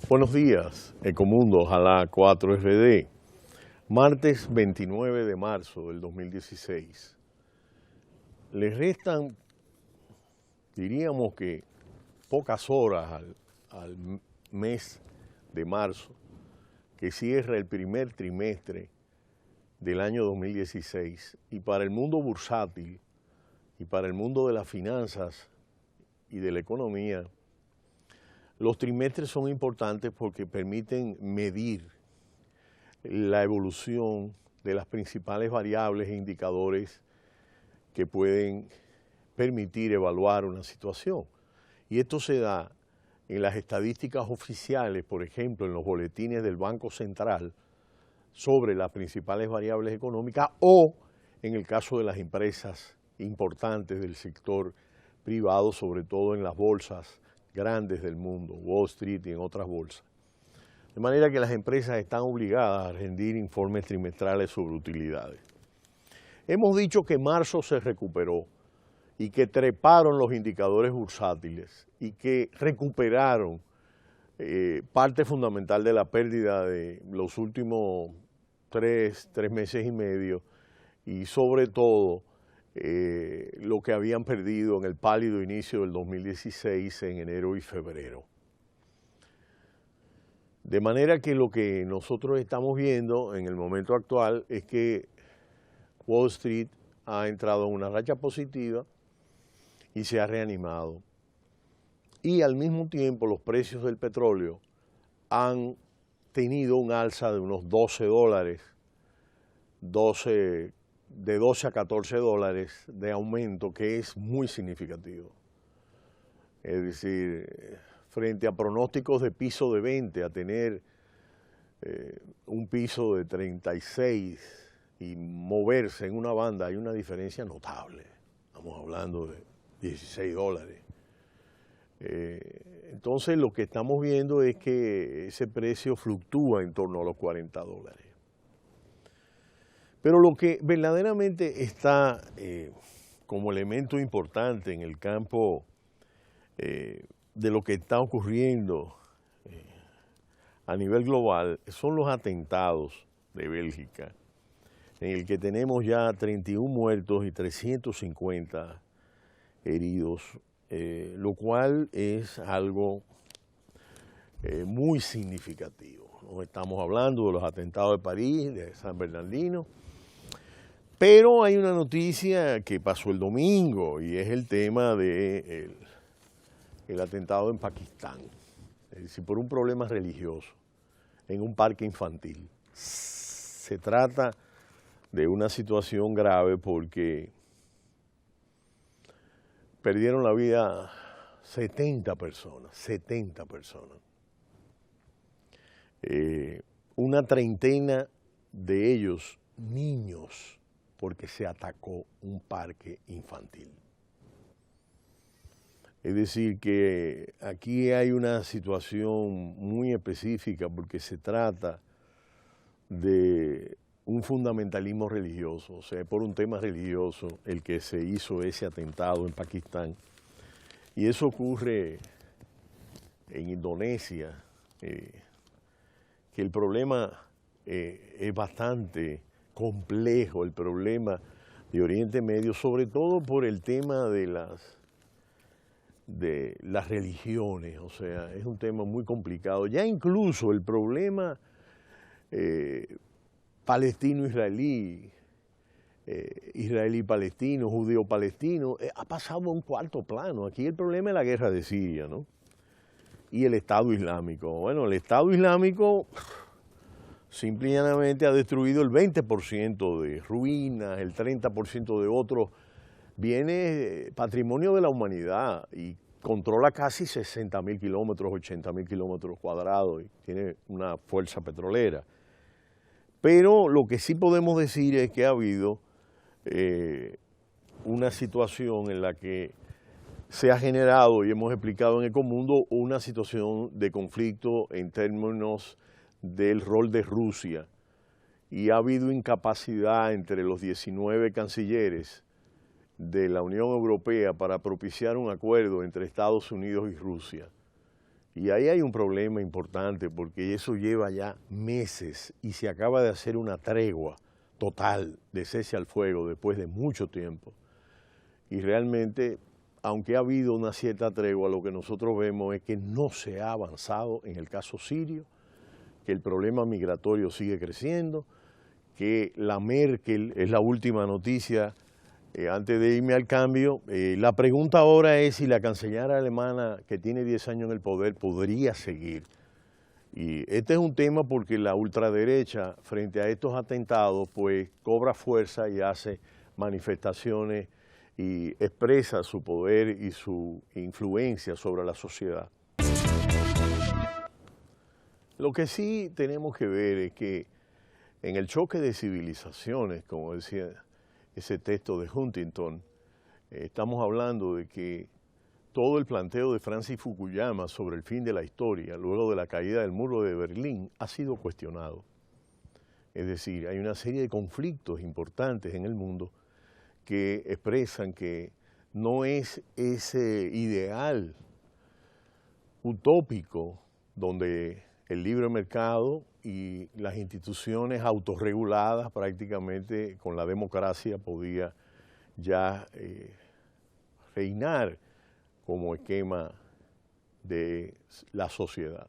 Buenos días, Ecomundo, ojalá 4RD. Martes 29 de marzo del 2016. Le restan, diríamos que, pocas horas al mes de marzo, que cierra el primer trimestre del año 2016. Y para el mundo bursátil y para el mundo de las finanzas y de la economía, los trimestres son importantes porque permiten medir la evolución de las principales variables e indicadores que pueden permitir evaluar una situación. Y esto se da en las estadísticas oficiales, por ejemplo, en los boletines del Banco Central sobre las principales variables económicas, o en el caso de las empresas importantes del sector privado, sobre todo en las bolsas grandes del mundo, Wall Street y en otras bolsas. De manera que las empresas están obligadas a rendir informes trimestrales sobre utilidades. Hemos dicho que marzo se recuperó y que treparon los indicadores bursátiles y que recuperaron parte fundamental de la pérdida de los últimos tres meses y medio, y sobre todo lo que habían perdido en el pálido inicio del 2016 en enero y febrero. De manera que lo que nosotros estamos viendo en el momento actual es que Wall Street ha entrado en una racha positiva y se ha reanimado. Y al mismo tiempo los precios del petróleo han tenido un alza de unos $12, de 12 a 14 dólares de aumento, que es muy significativo. Es decir, frente a pronósticos de piso de 20, a tener un piso de 36 y moverse en una banda, hay una diferencia notable. Estamos hablando de $16. Entonces lo que estamos viendo es que ese precio fluctúa en torno a los $40. Pero lo que verdaderamente está como elemento importante en el campo de lo que está ocurriendo a nivel global son los atentados de Bélgica, en el que tenemos ya 31 muertos y 350 heridos, lo cual es algo muy significativo. No estamos hablando de los atentados de París, de San Bernardino, pero hay una noticia que pasó el domingo y es el tema del atentado en Pakistán, es decir, por un problema religioso en un parque infantil. Se trata de una situación grave porque perdieron la vida 70 personas, una treintena de ellos niños, porque se atacó un parque infantil. Es decir, que aquí hay una situación muy específica porque se trata de un fundamentalismo religioso, o sea, por un tema religioso el que se hizo ese atentado en Pakistán. Y eso ocurre en Indonesia, que el problema es bastante complejo, el problema de Oriente Medio, sobre todo por el tema de las religiones, o sea, es un tema muy complicado. Ya incluso el problema palestino-israelí, israelí-palestino, judío-palestino, ha pasado a un cuarto plano. Aquí el problema es la guerra de Siria, ¿no? Y el Estado Islámico. Bueno, el Estado Islámico simple y llanamente ha destruido el 20% de ruinas, el 30% de otros bienes, patrimonio de la humanidad, y controla casi 60.000 kilómetros, 80.000 kilómetros cuadrados, y tiene una fuerza petrolera. Pero lo que sí podemos decir es que ha habido una situación en la que se ha generado, y hemos explicado en Ecomundo, una situación de conflicto en términos del rol de Rusia, y ha habido incapacidad entre los 19 cancilleres de la Unión Europea para propiciar un acuerdo entre Estados Unidos y Rusia. Y ahí hay un problema importante porque eso lleva ya meses y se acaba de hacer una tregua total de cese al fuego después de mucho tiempo. Y realmente, aunque ha habido una cierta tregua, lo que nosotros vemos es que no se ha avanzado en el caso sirio, que el problema migratorio sigue creciendo, que la Merkel es la última noticia. Antes de irme al cambio, la pregunta ahora es si la canciller alemana, que tiene 10 años en el poder, podría seguir. Y este es un tema porque la ultraderecha, frente a estos atentados, pues cobra fuerza y hace manifestaciones y expresa su poder y su influencia sobre la sociedad. Lo que sí tenemos que ver es que en el choque de civilizaciones, como decía ese texto de Huntington, estamos hablando de que todo el planteo de Francis Fukuyama sobre el fin de la historia, luego de la caída del muro de Berlín, ha sido cuestionado. Es decir, hay una serie de conflictos importantes en el mundo que expresan que no es ese ideal utópico donde el libre mercado y las instituciones autorreguladas prácticamente con la democracia podía ya reinar como esquema de la sociedad.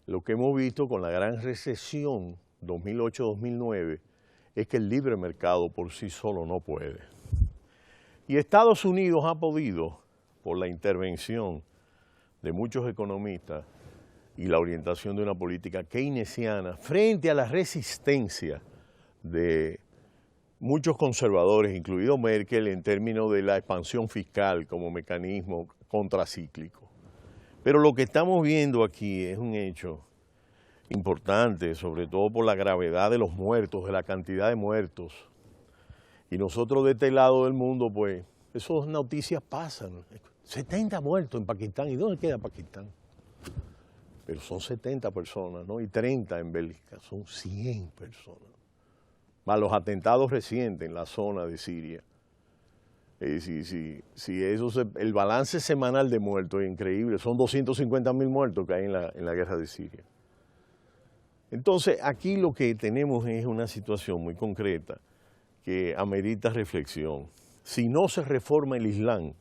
Lo que hemos visto con la gran recesión 2008-2009 es que el libre mercado por sí solo no puede. Y Estados Unidos ha podido, por la intervención de muchos economistas, y la orientación de una política keynesiana frente a la resistencia de muchos conservadores, incluido Merkel, en términos de la expansión fiscal como mecanismo contracíclico. Pero lo que estamos viendo aquí es un hecho importante, sobre todo por la gravedad de los muertos, de la cantidad de muertos. Y nosotros de este lado del mundo, pues, esas noticias pasan. 70 muertos en Pakistán. ¿Y dónde queda Pakistán? Pero son 70 personas, ¿no? Y 30 en Bélgica, son 100 personas. Más los atentados recientes en la zona de Siria. El balance semanal de muertos es increíble, son 250.000 muertos que hay en la guerra de Siria. Entonces, aquí lo que tenemos es una situación muy concreta que amerita reflexión. Si no se reforma el Islam,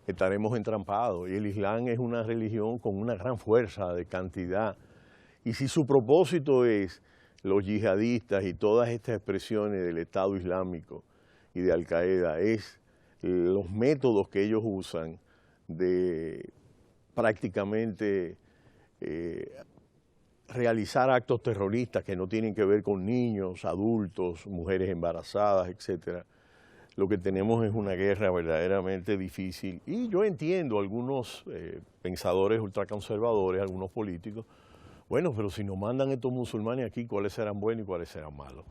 estaremos entrampados. Y el Islam es una religión con una gran fuerza de cantidad. Y si su propósito es los yihadistas y todas estas expresiones del Estado Islámico y de Al-Qaeda, es los métodos que ellos usan de prácticamente realizar actos terroristas que no tienen que ver con niños, adultos, mujeres embarazadas, etcétera. Lo que tenemos es una guerra verdaderamente difícil. Y yo entiendo a algunos pensadores ultraconservadores, algunos políticos, bueno, pero si nos mandan estos musulmanes aquí, ¿cuáles serán buenos y cuáles serán malos?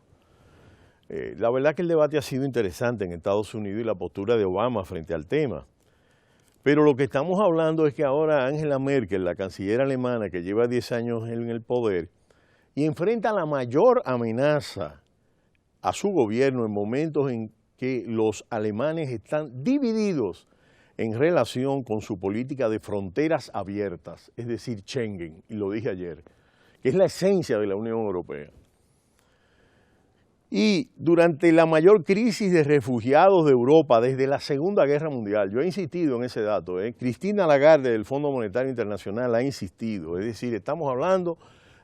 La verdad que el debate ha sido interesante en Estados Unidos y la postura de Obama frente al tema. Pero lo que estamos hablando es que ahora Angela Merkel, la canciller alemana que lleva 10 años en el poder, y enfrenta la mayor amenaza a su gobierno en momentos en que los alemanes están divididos en relación con su política de fronteras abiertas, es decir, Schengen, y lo dije ayer, que es la esencia de la Unión Europea. Y durante la mayor crisis de refugiados de Europa desde la Segunda Guerra Mundial, yo he insistido en ese dato, Christine Lagarde del Fondo Monetario Internacional ha insistido, es decir, estamos hablando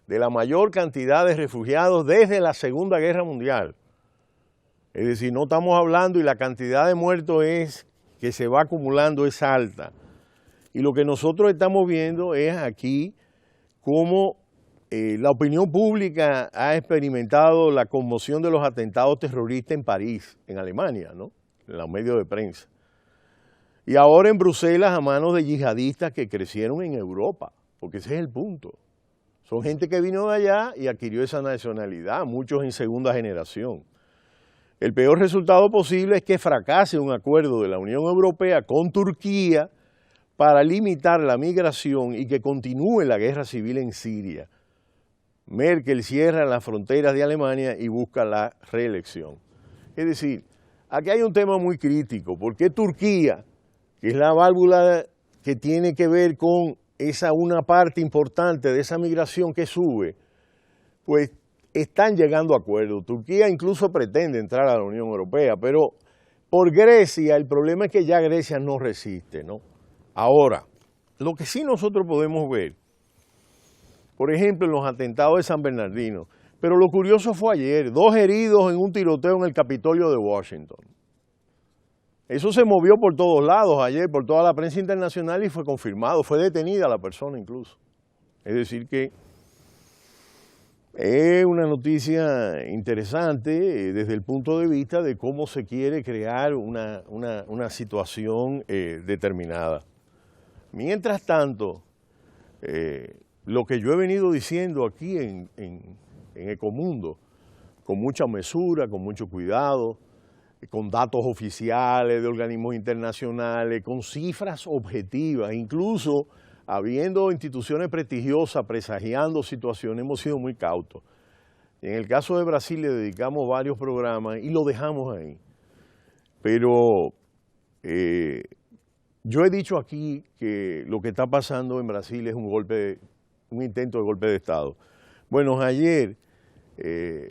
de la mayor cantidad de refugiados desde la Segunda Guerra Mundial. Es decir, no estamos hablando y la cantidad de muertos que se va acumulando es alta. Y lo que nosotros estamos viendo es aquí cómo la opinión pública ha experimentado la conmoción de los atentados terroristas en París, en Alemania, ¿no? En los medios de prensa. Y ahora en Bruselas a manos de yihadistas que crecieron en Europa, porque ese es el punto. Son gente que vino de allá y adquirió esa nacionalidad, muchos en segunda generación. El peor resultado posible es que fracase un acuerdo de la Unión Europea con Turquía para limitar la migración y que continúe la guerra civil en Siria. Merkel cierra las fronteras de Alemania y busca la reelección. Es decir, aquí hay un tema muy crítico, porque Turquía, que es la válvula que tiene que ver con una parte importante de esa migración que sube, pues están llegando a acuerdos. Turquía incluso pretende entrar a la Unión Europea, pero por Grecia el problema es que ya Grecia no resiste, ¿no? Ahora, lo que sí nosotros podemos ver, por ejemplo, en los atentados de San Bernardino, pero lo curioso fue ayer, 2 heridos en un tiroteo en el Capitolio de Washington. Eso se movió por todos lados ayer, por toda la prensa internacional y fue confirmado, fue detenida la persona incluso. Es decir que es una noticia interesante desde el punto de vista de cómo se quiere crear una situación determinada. Mientras tanto, lo que yo he venido diciendo aquí en Ecomundo, con mucha mesura, con mucho cuidado, con datos oficiales de organismos internacionales, con cifras objetivas, incluso habiendo instituciones prestigiosas presagiando situaciones, hemos sido muy cautos. En el caso de Brasil le dedicamos varios programas y lo dejamos ahí. Pero yo he dicho aquí que lo que está pasando en Brasil es un intento de golpe de Estado. Bueno, ayer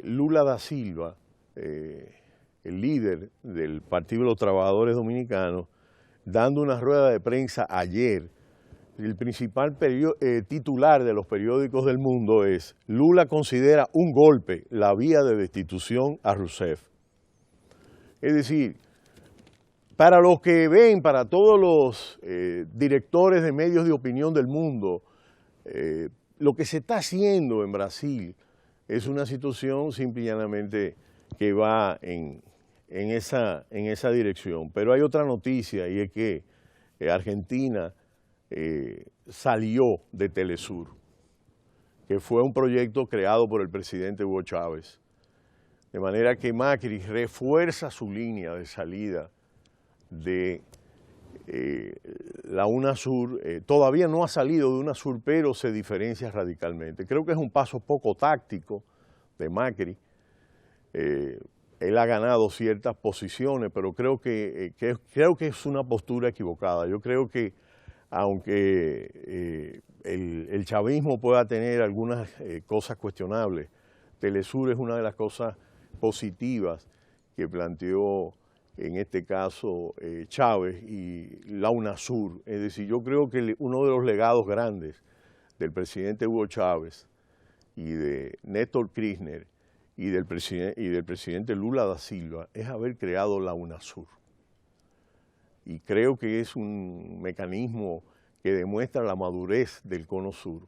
Lula da Silva, el líder del Partido de los Trabajadores Dominicanos, dando una rueda de prensa ayer, el principal titular de los periódicos del mundo es: Lula considera un golpe la vía de destitución a Rousseff. Es decir, para los que ven, para todos los directores de medios de opinión del mundo, lo que se está haciendo en Brasil es una situación simple y llanamente que va en esa dirección. Pero hay otra noticia y es que Argentina salió de Telesur, que fue un proyecto creado por el presidente Hugo Chávez. De manera que Macri refuerza su línea de salida de la UNASUR. Todavía no ha salido de UNASUR, pero se diferencia radicalmente. Creo que es un paso poco táctico de Macri. Él ha ganado ciertas posiciones, pero creo que es una postura equivocada. Yo creo que aunque el chavismo pueda tener algunas cosas cuestionables, Telesur es una de las cosas positivas que planteó en este caso Chávez y la UNASUR. Es decir, yo creo que uno de los legados grandes del presidente Hugo Chávez y de Néstor Kirchner y del presidente Lula da Silva es haber creado la UNASUR. Y creo que es un mecanismo que demuestra la madurez del Cono Sur.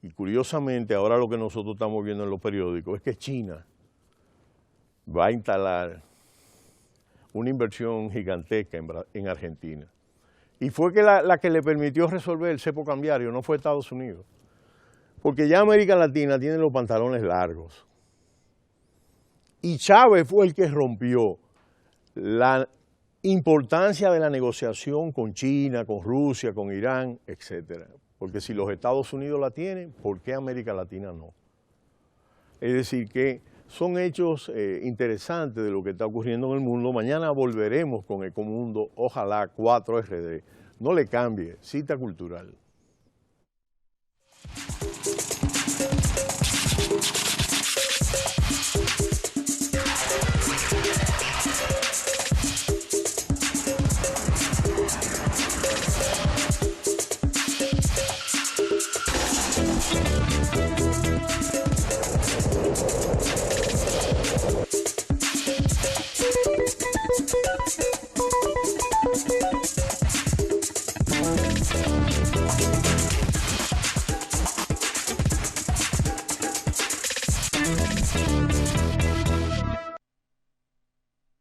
Y curiosamente, ahora lo que nosotros estamos viendo en los periódicos es que China va a instalar una inversión gigantesca en Argentina. Y fue que la que le permitió resolver el cepo cambiario, no fue Estados Unidos. Porque ya América Latina tiene los pantalones largos. Y Chávez fue el que rompió la importancia de la negociación con China, con Rusia, con Irán, etc. Porque si los Estados Unidos la tienen, ¿por qué América Latina no? Es decir, que son hechos interesantes de lo que está ocurriendo en el mundo. Mañana volveremos con Ecomundo, ojalá 4RD. No le cambie, cita cultural.